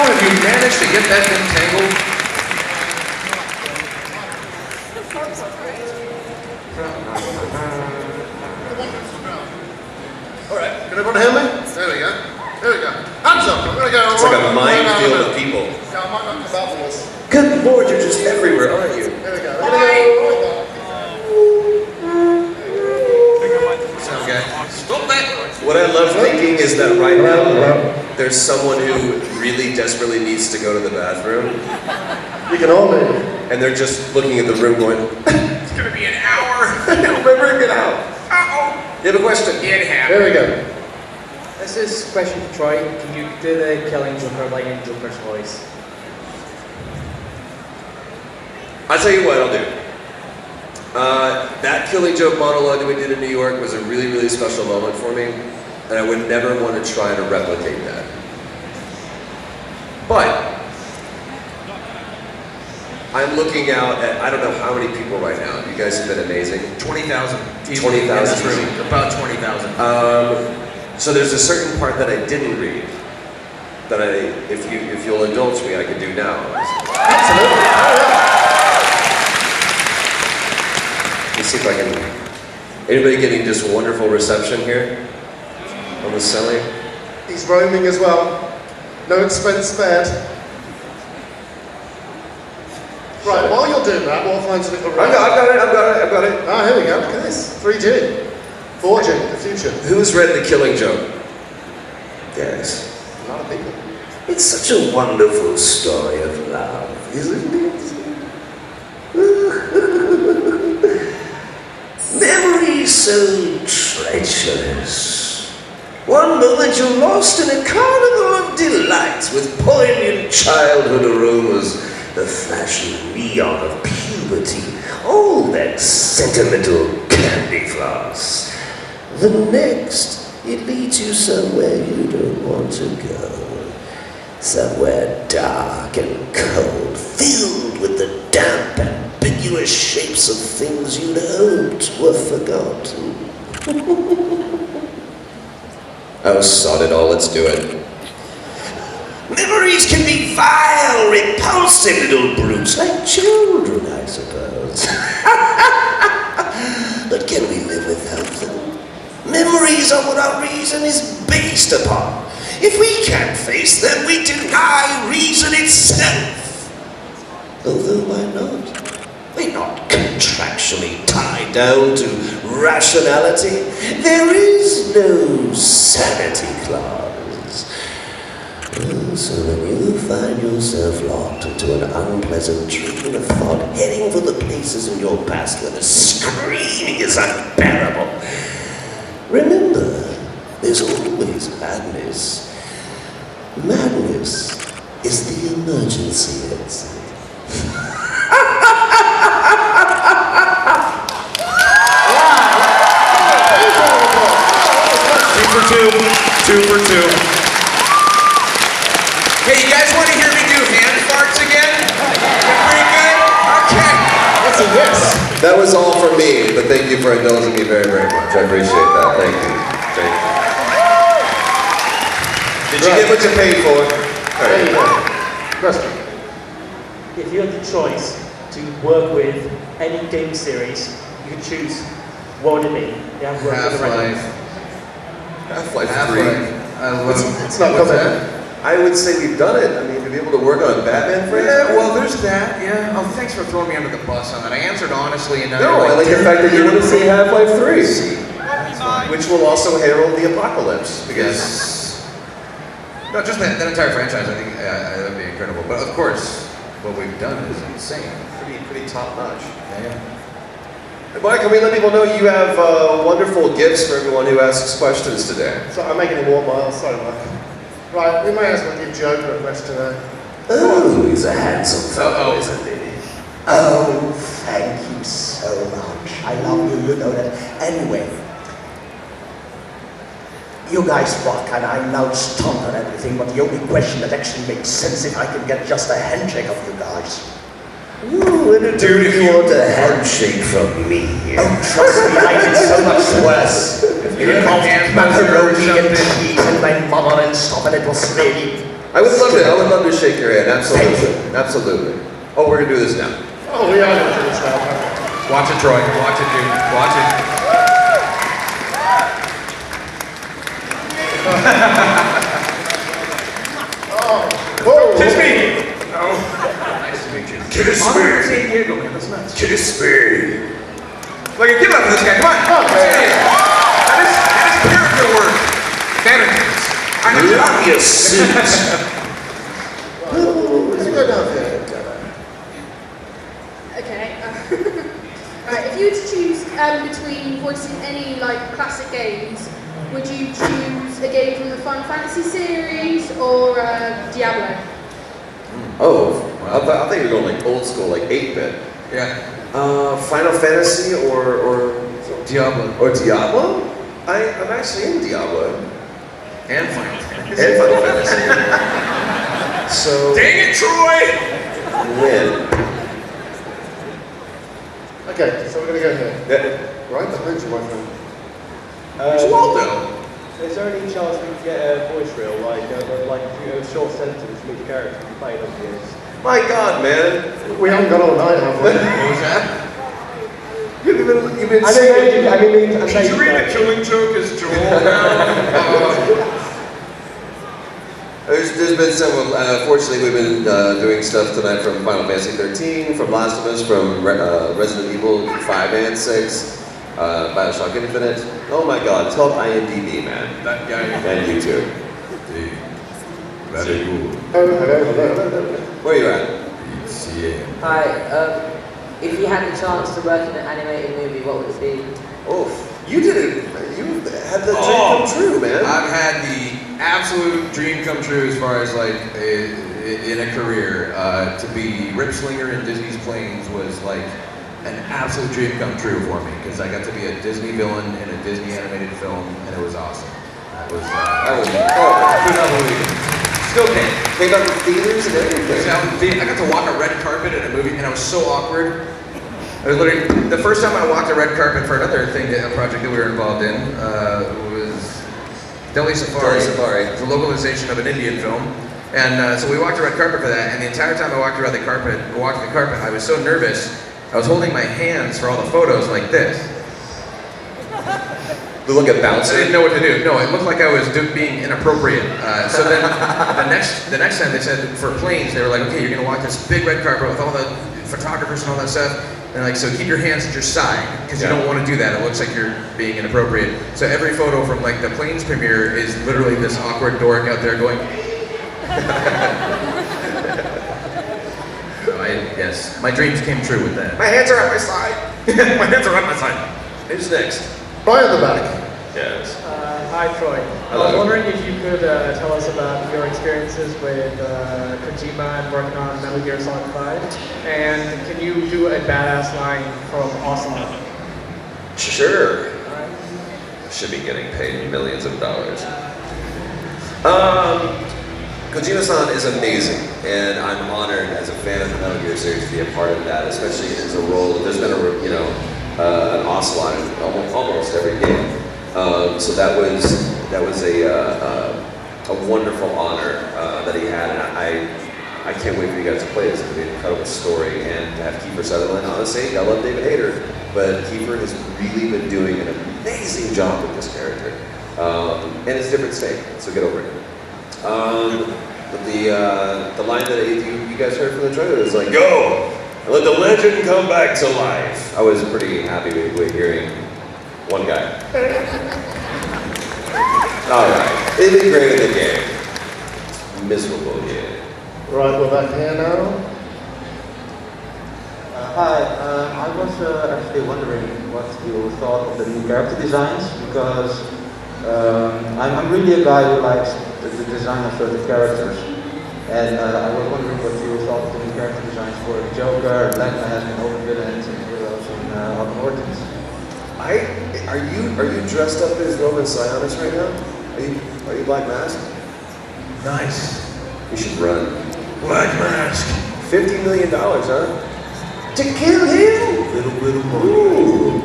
How have you managed to get that thing tangled? Alright, can everyone hear me? There we go. Here we go. Hands up, I'm gonna go. It's like a minefield of people. Yeah, I might not come out for this. Good Lord, you're just everywhere, aren't you? Here we go. We're gonna go. Okay. Stop that! What I love thinking is that right now, there's someone who really desperately needs to go to the bathroom. You can all leave. And they're just looking at the room going, It's gonna be an hour. remember, get out. Uh-oh. You have a question? It happened. Here we go. This is a question for Troy. Can you do the killing Joker like in Joker's voice? I'll tell you what I'll do. That Killing Joke monologue that we did in New York was a really, really special moment for me, and I would never want to try to replicate that. But I'm looking out at, I don't know how many people right now. You guys have been amazing. 20,000. 20,000. About 20,000. So there's a certain part that I didn't read that if you'll indulge me, I can do now. Absolutely. Let me see if I can. Anybody getting just wonderful reception here on the celly? He's roaming as well. No expense spared. Right, while you're doing that, we'll find something for I've got it. Ah, here we go. Look at this. 3G. 4G, the future. Who's read The Killing Joke? Yes. A lot of people. It's such a wonderful story of love, isn't it? Memories so treacherous. One moment you're lost in a carnival of delights with poignant childhood aromas, the flashing neon of puberty, all that sentimental candy floss. The next, it leads you somewhere you don't want to go. Somewhere dark and cold, filled with the damp, ambiguous shapes of things you'd hoped were forgotten. Oh, sod it all, let's do it. Memories can be vile, repulsive little brutes, like children, I suppose. But can we live without them? Memories are what our reason is based upon. If we can't face them, we deny reason itself. Although why not? We're not contractually tied down to rationality. There is no sanity clause. So when you find yourself locked into an unpleasant train of thought, heading for the places in your past where the screaming is unbearable, remember, there's always madness. Madness is the emergency exit. 2 for 2. Hey, you guys want to hear me do hand farts again? Pretty good? Okay. That's a yes. That was all for me, but thank you for indulging me very, very much. I appreciate that. Thank you. Did you get what you paid for? There you go. Question. If you had the choice to work with any game series, you could choose, what would it be? You have to work with Half-Life. Half-Life 3. I love It's not what's coming. that? I would say we've done it. I mean, to be able to work on a Batman franchise. Yeah, well, there's that, yeah. Oh, thanks for throwing me under the bus on that. I answered honestly, and now No, I like the fact that you want to see Half-Life 3. Which will also herald the apocalypse. Because No, just that entire franchise, I think that would be incredible. But of course, what we've done is insane. pretty top notch. Yeah. Mike, can we let people know you have wonderful gifts for everyone who asks questions today? So I'm making him walk miles. Sorry, Mike. Right, we may as well give Joker a question today. Oh, he's a handsome fellow, Uh-oh. isn't he? Oh, thank you so much. I love you, you know that. Anyway, you guys rock, and I'm now stunned on everything, but the only question that actually makes sense if I can get just a handshake of you guys. Ooh, and dude, if you want a handshake from me. Oh, trust me, I did so much worse. You have a hand buzzer or Macaroni and something. cheese and my mother and stuff, and it was really... I would love to shake your hand. Absolutely. Absolutely. Oh, we're gonna do this now. Oh, we are going to do this now. Watch it, Troy. Watch it, dude. Watch it. Whoa. Kiss me! Oh. Nice to meet you. Kiss me! San Diego, man. That's nuts. Kiss me! Look, give it up for this guy. Come on. Okay. That is character work. Damn it. I Love your suit. Let's go down there. Okay. Right. If you were to choose between voicing any like classic games, would you choose a game from the Final Fantasy series or Diablo? Oh, I thought you were going like old school, like 8-bit. Yeah. Final Fantasy or Diablo. Or Diablo? I'm actually in Diablo. And Final Fantasy. And Final Fantasy. So, Dang it, Troy! win. Okay, so we're going to go here. Yeah. Right behind you, my friend. It's Waldo. Is there any chance we could get a voice reel, like a short sentence from each character you played over the years? My God, man. We haven't got all night, have we? What was that? You've been I saying... mean, Did you read The Killing Joke as Joel now? There's been several. Fortunately, we've been doing stuff tonight from Final Fantasy 13, from Last of Us, from Resident Evil 5 and 6, Bioshock Infinite. Oh my God, it's called IMDb, man. That guy. And YouTube. Very good. Oh, hello. Where are you at? MCM. Hi, if you had the chance to work in an animated movie, what would it be? Oh, you did it. You had the dream come true, man. I've had the absolute dream come true as far as like in a career. To be Rip Slinger in Disney's Planes was like an absolute dream come true for me because I got to be a Disney villain in a Disney animated film and it was awesome. That was I could not believe it. Still can't. Came out to theaters and everything. I got to walk a red carpet in a movie and I was so awkward. I was literally, the first time I walked a red carpet for another thing, a project that we were involved in, was Delhi Safari. Delhi Safari. It's a localization of an Indian film. And so we walked the red carpet for that, and the entire time I walked the carpet, I was so nervous, I was holding my hands for all the photos like this. The look at I bouncing. didn't know what to do. No, it looked like I was being inappropriate. So then the next time they said for planes, they were like, okay, you're gonna walk this big red carpet with all the photographers and all that stuff. And like, so keep your hands at your side because you don't want to do that. It looks like you're being inappropriate. So every photo from like the planes premiere is literally this awkward dork out there going. Yes, my dreams came true with that. My hands are at my side. My hands are on my side. Who's next? Right at the back. Yes. Hi, Troy. I was wondering if you could tell us about your experiences with Kojima and working on Metal Gear Solid 5. And can you do a badass line from Awesome? Sure. Should be getting paid millions of dollars. Kojima-san is amazing, and I'm honored as a fan of the Metal Gear series to be a part of that, especially as a role. There's been an Ocelot in almost every game. So that was a wonderful honor that he had, and I can't wait for you guys to play this. It's going to be an incredible story, and to have Kiefer Sutherland. Honestly, I love David Hayter, but Kiefer has really been doing an amazing job with this character, and it's a different state. So get over it. But the line that you guys heard from the trailer is like, "Go, and let the legend come back to life." I was pretty happy with hearing one guy. All right, it'd be great in the game. Miserable game. Right, we're back here now. Hi, I was actually wondering what you thought of the new character designs, because I'm really a guy who likes the design of certain characters. And I was wondering what you thought of the new character designs for Joker, Black Mask, and Open Villains, and Heroes, and Arkham Origins. Are you dressed up as Roman Sionis right now? Are you Black Mask? Nice. You should run. Black Mask. $50 million, huh? To kill him? Little money.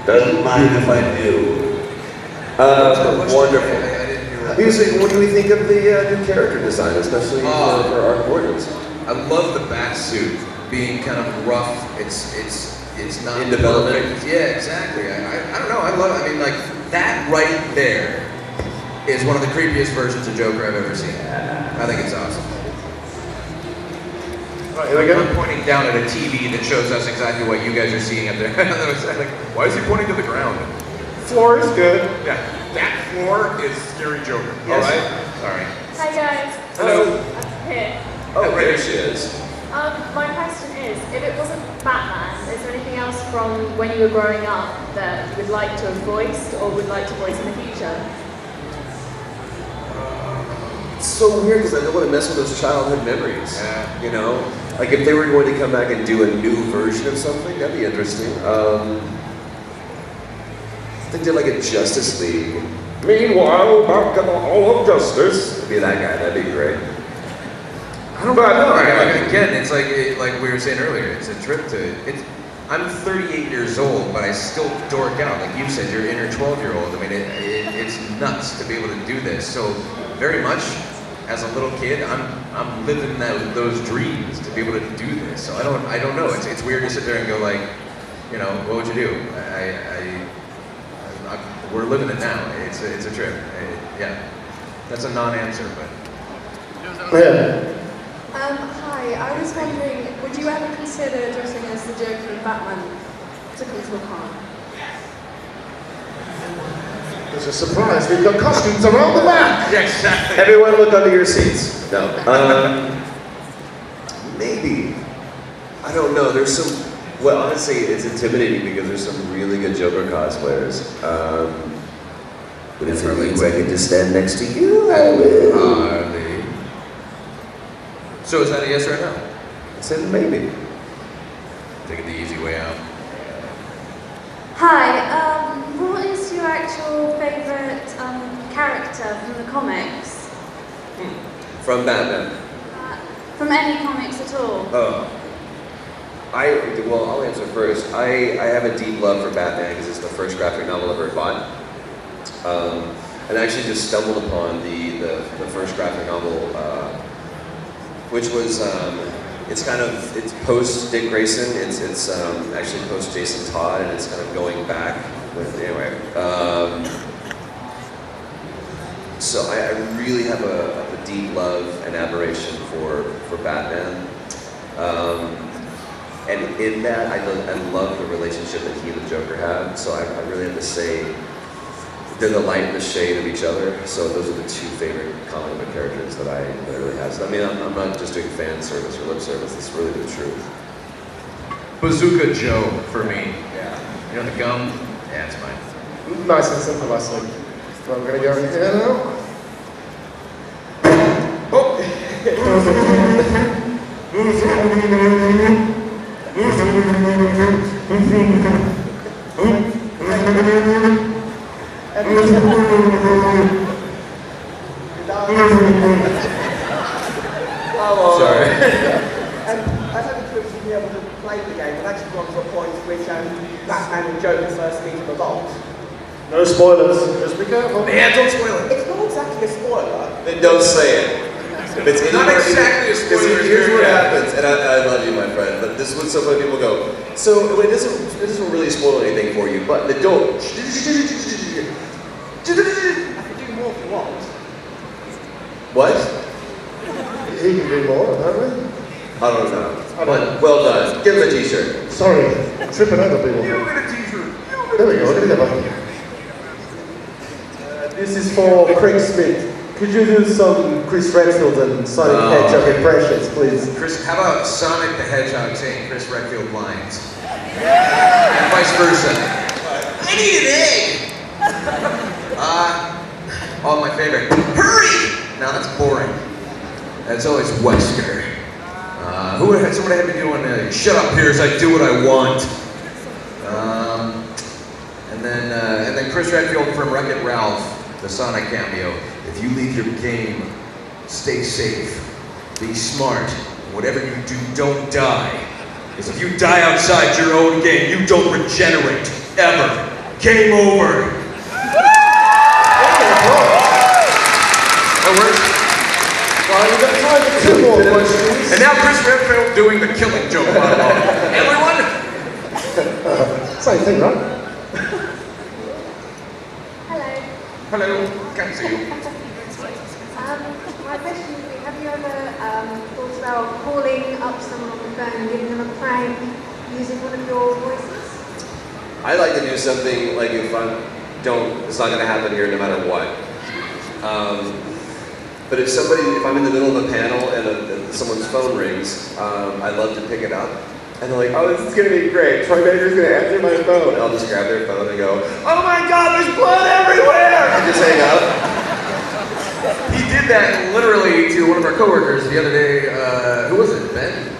Doesn't mind if I do. Wonderful. I didn't hear what Music, what do we think of the new character design, especially for our Gordons? I love the bat suit being kind of rough. It's not In development. perfect. Yeah, exactly. I don't know. I love it. I mean, like that right there is one of the creepiest versions of Joker I've ever seen. I think it's awesome. Right, here we go. I'm pointing down at a TV that shows us exactly what you guys are seeing up there. I was like, why is he pointing to the ground? Floor is good. Yeah, that floor is Scary Joker. Yes. All right. Sorry. Hi guys. Hello. I'm here. Oh, there she is. My question is, if it wasn't Batman, is there anything else from when you were growing up that you would like to have voiced or would like to voice in the future? It's so weird because I don't want to mess with those childhood memories. Yeah. You know, like if they were going to come back and do a new version of something, that'd be interesting. If they did like a Justice League. Meanwhile, back in the Hall of Justice. To be that guy, that'd be great. I don't know. Like, again, it's like we were saying earlier. It's a trip to. I'm 38 years old, but I still dork out. Like you said, your inner 12-year-old. I mean, it's nuts to be able to do this. So, very much, as a little kid, I'm living those dreams to be able to do this. So I don't know. It's weird to sit there and go like, you know, what would you do? We're living it now. It's a trip. Yeah, that's a non-answer, but. Yeah. Hi, I was wondering, would you ever consider dressing as the Joker and Batman to come to a con? There's a surprise. We've got costumes around the back. Yeah, exactly. Everyone look under your seats. No. Maybe. I don't know. There's some. Well, honestly, it's intimidating because there's some really good Joker cosplayers. But if it means I can just stand next to you, I will. So is that a yes or a no? I said maybe. Taking the easy way out. Hi, what is your actual favourite character from the comics? From Batman. From any comics at all? Oh. Well, I'll answer first. I have a deep love for Batman because it's the first graphic novel I ever bought. And I actually just stumbled upon the first graphic novel, which was, it's post Dick Grayson, it's actually post Jason Todd, and it's kind of going back with, anyway. So I really have a deep love and admiration for Batman. And in that, I love the relationship that he and the Joker have, so I really have to say, they're the light and the shade of each other, so those are the two favorite comic book characters that I really have. So, I mean, I'm not just doing fan service or lip service, it's really the truth. Bazooka Joe for me. Yeah. You know the gum? Yeah, it's mine. Nice and simple, I think. Well, we're going to go in here now. Sorry. I don't know if you'll be able to play the game, but actually gone to a point which Batman and Joker first meet in the vault. No spoilers. Just be careful. Yeah, don't spoil it. It's not exactly a spoiler. Then don't say it. It's Not exactly a spoiler. Here's what happens, and I love you, my friend, but this is what so many people go. So it doesn't really spoil anything for you, but the door. I can do more if you want. What? He can do more, apparently. I don't know. Well done. Give him a t-shirt. Sorry, tripping over people. You get a t-shirt. There we go, look at that. This is for Craig Smith. Could you do some Chris Redfield and Sonic Hedgehog impressions, please? Chris, how about Sonic the Hedgehog saying Chris Redfield lines? And vice versa. I need an egg! Oh, my favorite. Hurry! Now that's boring. That's always Wesker. Somebody had me doing shut up here as I do what I want. And then Chris Redfield from Wreck-It Ralph, the Sonic cameo. If you leave your game, stay safe, be smart, whatever you do, don't die. Because if you die outside your own game, you don't regenerate, ever. Game over. You've got time for 2 more questions. And now Chris Redfield doing the killing joke monologue. Everyone? Same thing, right? Hello. Hello. Can't see you. My question would be, have you ever thought about calling up someone on the phone and giving them a prank using one of your voices? I like to do something like if it's not going to happen here no matter what. But if I'm in the middle of a panel and someone's phone rings, I love to pick it up. And they're like, oh, this is going to be great. Troy Baker's going to answer my phone. And I'll just grab their phone and go, oh my God, there's blood everywhere! And just hang up. He did that literally to one of our coworkers the other day. Who was it? Ben?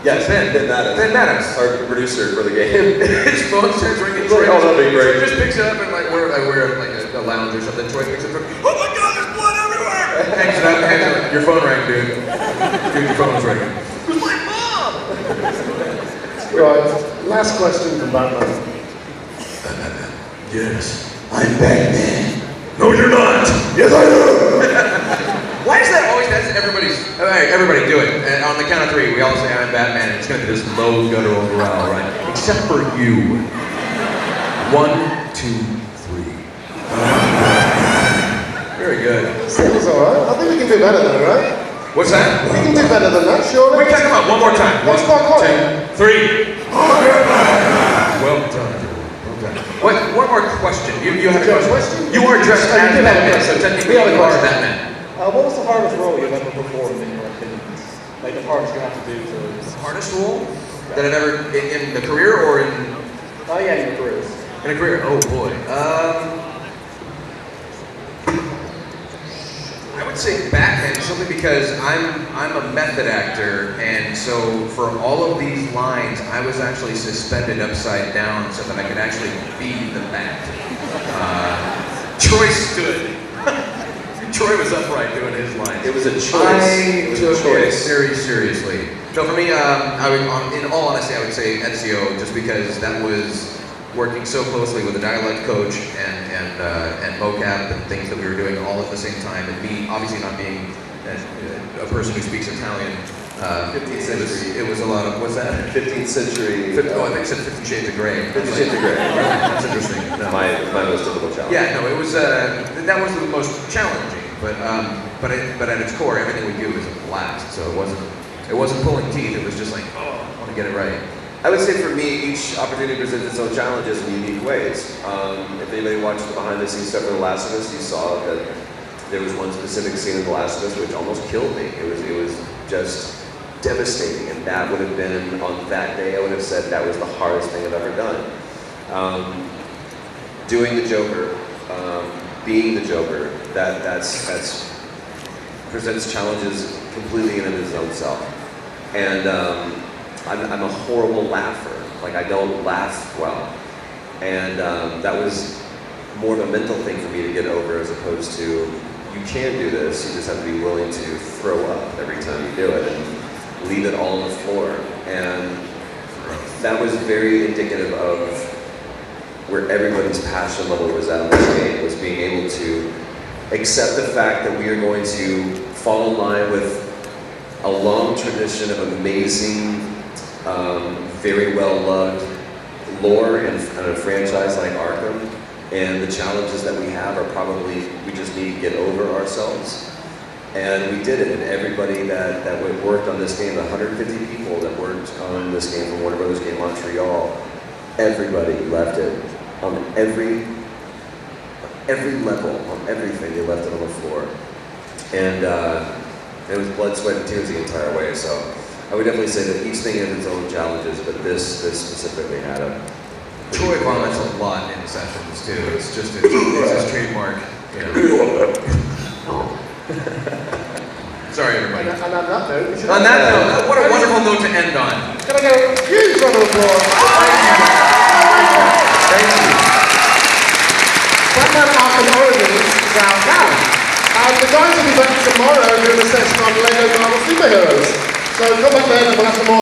Yes, Ben Maddox. Ben Maddox. Our producer for the game. His phone starts ringing. Troy, oh, that'd be great. Troy just picks it up and like, we're like a lounge or something. Troy picks it up. Oh my God, there's blood everywhere! Hangs it up. Your phone rang, dude. Dude, your phone was ringing. It was my mom! Right, last question from Batman. Yes, I'm Batman. No, you're not! Yes, I am! Why is that always, that's everybody do it. And on the count of 3, we all say I'm Batman, and it's gonna be this low guttural growl, right? Except for you. 1, 2, 3. Very good. Seems alright. I think we can do better than that, right? What's that? We can do better than that, surely. Wait, come on, one more time. What's 1, quite 2, 3. Well done. What? One more question. You have a question? You are dressed as Batman, so technically you are Batman. What was the hardest role you've ever performed in your opinion? Like the hardest you have to do to... The hardest role that I've ever, in the career or in... Oh yeah, in your career. In a career, oh boy. I would say Batman simply because I'm a method actor, and so for all of these lines, I was actually suspended upside down so that I could actually be the Bat. Troy stood. Troy was upright doing his lines. It was a choice. I took it very seriously. So for me, in all honesty, I would say Ezio, just because that was working so closely with a dialect coach and mocap and things that we were doing all at the same time, and me obviously not being a person who speaks Italian. 15th century. It was a lot of, what's that? 15th century. I think it said 50 Shades of Grey. 50 Shades of Grey. That's interesting. No. My most difficult challenge. Yeah, no, it was, that was the most challenging, but at its core, everything we do is a blast, so it wasn't pulling teeth, it was just like, oh, I want to get it right. I would say for me, each opportunity presents its own challenges in unique ways. If anybody watched the behind the scenes stuff for The Last of Us, you saw that there was one specific scene in The Last of Us which almost killed me. It was just devastating, and that would have been, on that day, I would have said that was the hardest thing I've ever done. Doing the Joker, being the Joker, that's presents challenges completely in and of its own self. And I'm a horrible laugher. Like, I don't laugh well. And that was more of a mental thing for me to get over, as opposed to, you can do this, you just have to be willing to throw up every time you do it and leave it all on the floor. And that was very indicative of where everybody's passion level was at in this game, was being able to accept the fact that we are going to fall in line with a long tradition of amazing, very well-loved lore and a franchise like Arkham, and the challenges that we have are probably, we just need to get over ourselves. And we did it, and everybody that worked on this game, the 150 people that worked on this game from Warner Brothers Game Montreal, everybody left it on every level, on everything, they left it on the floor. And it was blood, sweat, and tears the entire way, so I would definitely say that each thing has its own challenges, but this specifically had a... Troy vomits a lot in sessions too. It's just it's his trademark. You know. Sorry, everybody. And on that note, on that note, what a wonderful note to end on. Can I get a huge round of applause? Thank you. Batman Arkham Origins is out now. And the guys will be back tomorrow doing a session on Lego Marvel Superheroes. So come back then and we'll have some more.